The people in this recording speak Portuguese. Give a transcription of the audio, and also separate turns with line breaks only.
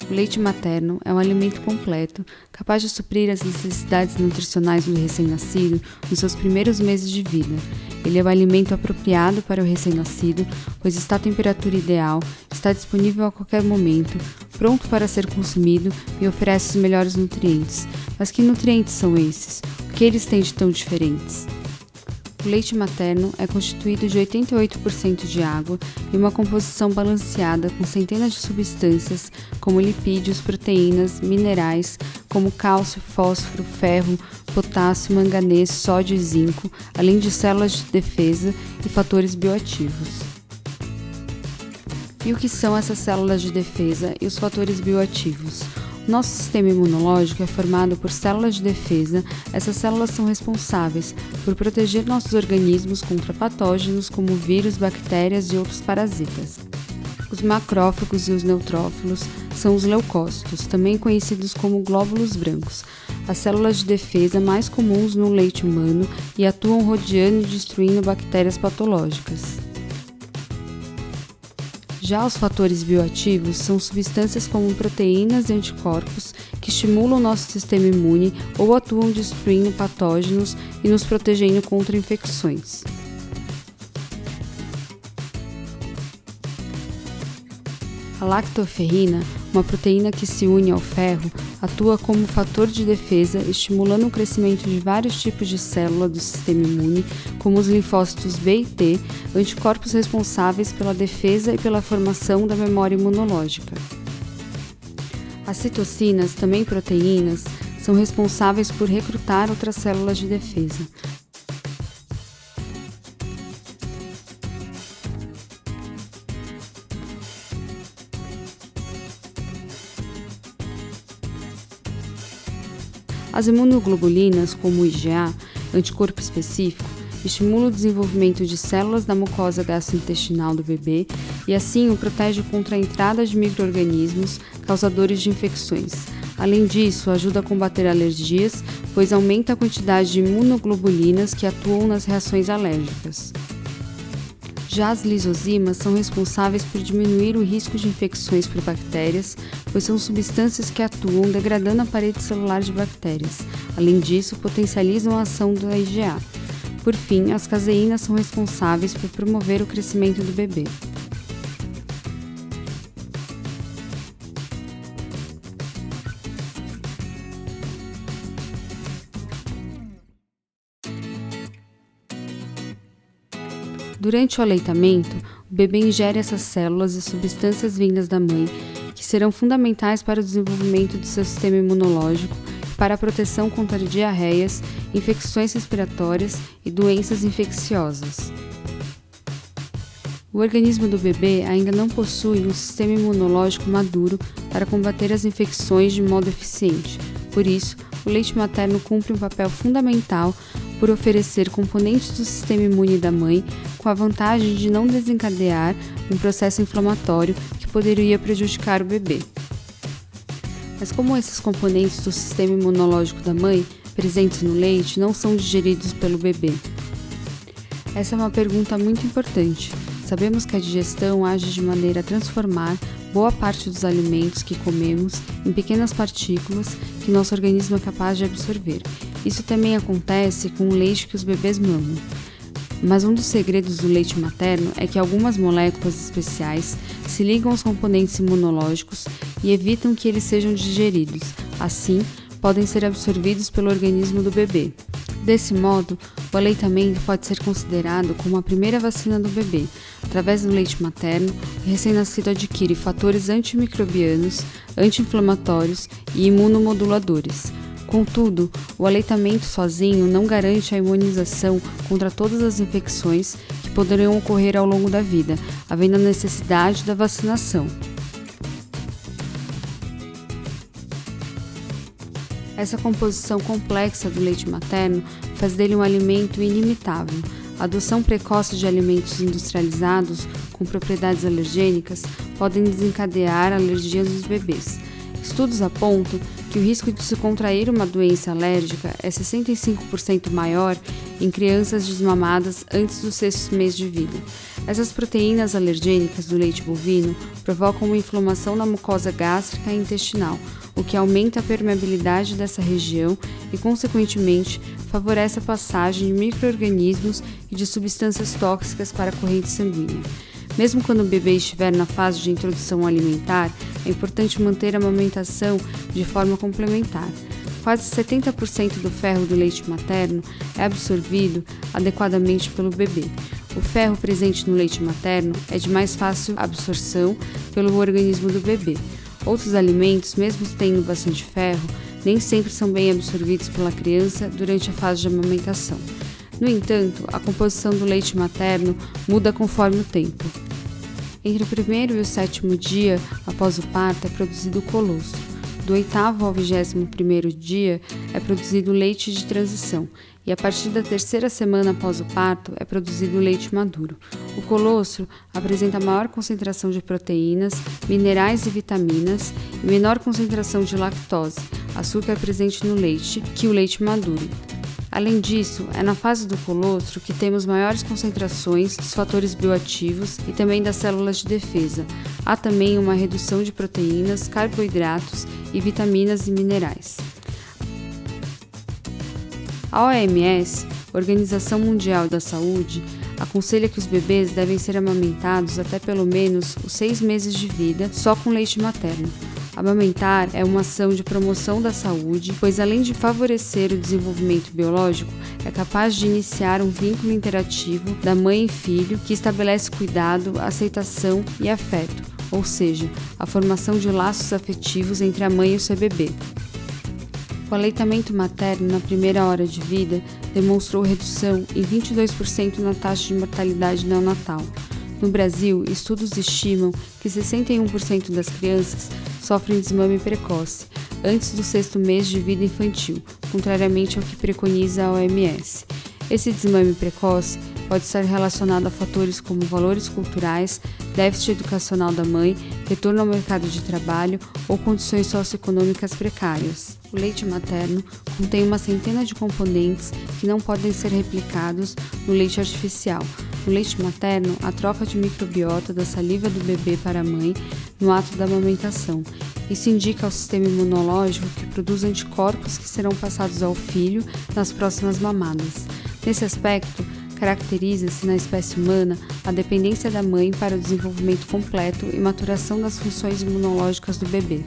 O leite materno é um alimento completo, capaz de suprir as necessidades nutricionais do recém-nascido nos seus primeiros meses de vida. Ele é um alimento apropriado para o recém-nascido, pois está à temperatura ideal, está disponível a qualquer momento, pronto para ser consumido e oferece os melhores nutrientes. Mas que nutrientes são esses? O que eles têm de tão diferentes? O leite materno é constituído de 88% de água e uma composição balanceada com centenas de substâncias como lipídios, proteínas, minerais como cálcio, fósforo, ferro, potássio, manganês, sódio e zinco, além de células de defesa e fatores bioativos. E o que são essas células de defesa e os fatores bioativos? Nosso sistema imunológico é formado por células de defesa. Essas células são responsáveis por proteger nossos organismos contra patógenos como vírus, bactérias e outros parasitas. Os macrófagos e os neutrófilos são os leucócitos, também conhecidos como glóbulos brancos, as células de defesa mais comuns no leite humano e atuam rodeando e destruindo bactérias patológicas. Já os fatores bioativos são substâncias como proteínas e anticorpos que estimulam nosso sistema imune ou atuam destruindo patógenos e nos protegendo contra infecções. A lactoferrina, uma proteína que se une ao ferro, atua como fator de defesa, estimulando o crescimento de vários tipos de célula do sistema imune, como os linfócitos B e T, anticorpos responsáveis pela defesa e pela formação da memória imunológica. As citocinas, também proteínas, são responsáveis por recrutar outras células de defesa. As imunoglobulinas, como o IgA, anticorpo específico, estimulam o desenvolvimento de células da mucosa gastrointestinal do bebê e assim o protege contra a entrada de micro-organismos causadores de infecções. Além disso, ajuda a combater alergias, pois aumenta a quantidade de imunoglobulinas que atuam nas reações alérgicas. Já as lisozimas são responsáveis por diminuir o risco de infecções por bactérias, pois são substâncias que atuam degradando a parede celular de bactérias. Além disso, potencializam a ação da IgA. Por fim, as caseínas são responsáveis por promover o crescimento do bebê. Durante o aleitamento, o bebê ingere essas células e substâncias vindas da mãe, que serão fundamentais para o desenvolvimento do seu sistema imunológico e para a proteção contra diarreias, infecções respiratórias e doenças infecciosas. O organismo do bebê ainda não possui um sistema imunológico maduro para combater as infecções de modo eficiente. Por isso, o leite materno cumpre um papel fundamental por oferecer componentes do sistema imune da mãe com a vantagem de não desencadear um processo inflamatório que poderia prejudicar o bebê. Mas como esses componentes do sistema imunológico da mãe, presentes no leite, não são digeridos pelo bebê? Essa é uma pergunta muito importante. Sabemos que a digestão age de maneira a transformar boa parte dos alimentos que comemos em pequenas partículas que nosso organismo é capaz de absorver. Isso também acontece com o leite que os bebês mamam. Mas um dos segredos do leite materno é que algumas moléculas especiais se ligam aos componentes imunológicos e evitam que eles sejam digeridos. Assim, podem ser absorvidos pelo organismo do bebê. Desse modo, o aleitamento pode ser considerado como a primeira vacina do bebê. Através do leite materno, o recém-nascido adquire fatores antimicrobianos, anti-inflamatórios e imunomoduladores. Contudo, o aleitamento sozinho não garante a imunização contra todas as infecções que poderão ocorrer ao longo da vida, havendo a necessidade da vacinação. Essa composição complexa do leite materno faz dele um alimento inimitável. A adoção precoce de alimentos industrializados com propriedades alergênicas podem desencadear alergias nos bebês. Estudos apontam que o risco de se contrair uma doença alérgica é 65% maior em crianças desmamadas antes do 6º mês de vida. Essas proteínas alergênicas do leite bovino provocam uma inflamação na mucosa gástrica e intestinal, o que aumenta a permeabilidade dessa região e, consequentemente, favorece a passagem de micro-organismos e de substâncias tóxicas para a corrente sanguínea. Mesmo quando o bebê estiver na fase de introdução alimentar, é importante manter a amamentação de forma complementar. Quase 70% do ferro do leite materno é absorvido adequadamente pelo bebê. O ferro presente no leite materno é de mais fácil absorção pelo organismo do bebê. Outros alimentos, mesmo tendo bastante ferro, nem sempre são bem absorvidos pela criança durante a fase de amamentação. No entanto, a composição do leite materno muda conforme o tempo. Entre o 1º e o 7º dia após o parto é produzido o colostro. Do 8º ao 21º dia é produzido o leite de transição e a partir da 3ª semana após o parto é produzido o leite maduro. O colostro apresenta maior concentração de proteínas, minerais e vitaminas e menor concentração de lactose, açúcar presente no leite, que o leite maduro. Além disso, é na fase do colostro que temos maiores concentrações dos fatores bioativos e também das células de defesa. Há também uma redução de proteínas, carboidratos e vitaminas e minerais. A OMS, Organização Mundial da Saúde, aconselha que os bebês devem ser amamentados até pelo menos os 6 meses de vida só com leite materno. Amamentar é uma ação de promoção da saúde, pois além de favorecer o desenvolvimento biológico, é capaz de iniciar um vínculo interativo da mãe e filho que estabelece cuidado, aceitação e afeto, ou seja, a formação de laços afetivos entre a mãe e o seu bebê. O aleitamento materno na primeira hora de vida demonstrou redução em 22% na taxa de mortalidade neonatal. No Brasil, estudos estimam que 61% das crianças sofrem desmame precoce, antes do 6º mês de vida infantil, contrariamente ao que preconiza a OMS. Esse desmame precoce pode estar relacionado a fatores como valores culturais, déficit educacional da mãe, retorno ao mercado de trabalho ou condições socioeconômicas precárias. O leite materno contém uma centena de componentes que não podem ser replicados no leite artificial. No leite materno, a troca de microbiota da saliva do bebê para a mãe no ato da amamentação. Isso indica ao sistema imunológico que produz anticorpos que serão passados ao filho nas próximas mamadas. Nesse aspecto, caracteriza-se na espécie humana a dependência da mãe para o desenvolvimento completo e maturação das funções imunológicas do bebê.